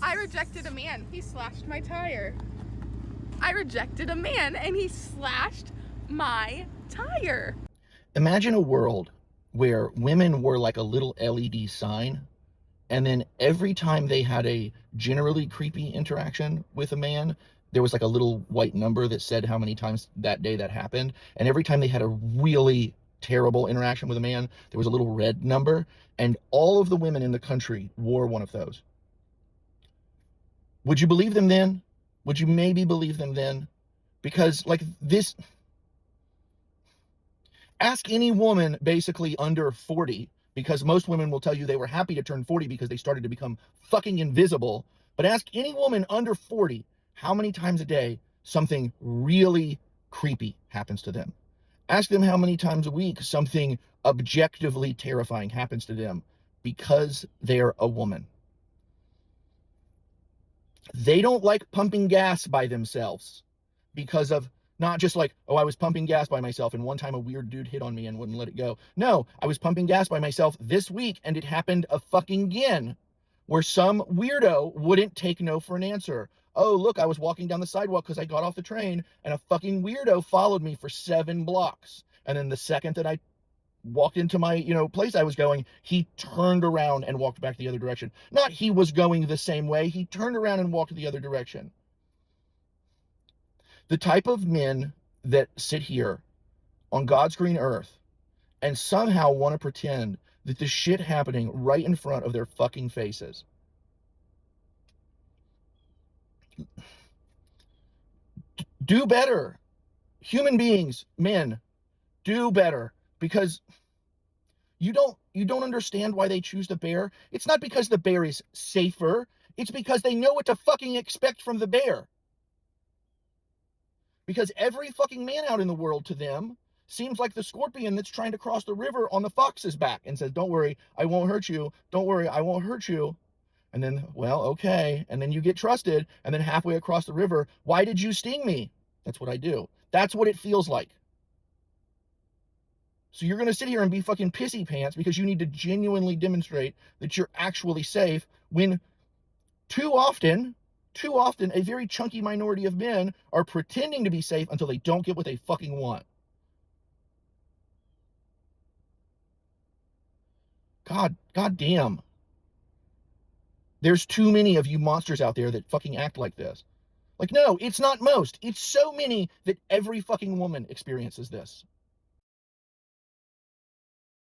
I rejected a man. He slashed my tire. I rejected a man and he slashed my tire. Imagine a world where women were like a little LED sign, and then every time they had a generally creepy interaction with a man, there was like a little white number that said how many times that day that happened. And every time they had a really terrible interaction with a man, there was a little red number, and all of the women in the country wore one of those. Would you believe them then? Would you maybe believe them then? Because like this, ask any woman basically under 40, because most women will tell you they were happy to turn 40 because they started to become fucking invisible. But ask any woman under 40 how many times a day something really creepy happens to them. Ask them how many times a week something objectively terrifying happens to them because they're a woman. They don't like pumping gas by themselves because of not just like, oh, I was pumping gas by myself and one time a weird dude hit on me and wouldn't let it go. No, I was pumping gas by myself this week and it happened a fucking again where some weirdo wouldn't take no for an answer. Oh, look, I was walking down the sidewalk because I got off the train and a fucking weirdo followed me for 7 blocks. And then the second that I walked into my, place I was going, he turned around and walked back the other direction. Not he was going the same way. He turned around and walked the other direction. The type of men that sit here on God's green earth and somehow want to pretend that this shit happening right in front of their fucking faces. Do better. Human beings, men, do better, because you don't understand why they choose the bear. It's not because the bear is safer. It's because they know what to fucking expect from the bear. Because every fucking man out in the world to them seems like the scorpion that's trying to cross the river on the fox's back and says, don't worry, I won't hurt you. Don't worry, I won't hurt you. And then, well, okay. And then you get trusted. And then halfway across the river, why did you sting me? That's what I do. That's what it feels like. So you're going to sit here and be fucking pissy pants because you need to genuinely demonstrate that you're actually safe, when too often, a very chunky minority of men are pretending to be safe until they don't get what they fucking want. God damn. There's too many of you monsters out there that fucking act like this. Like, no, it's not most. It's so many that every fucking woman experiences this.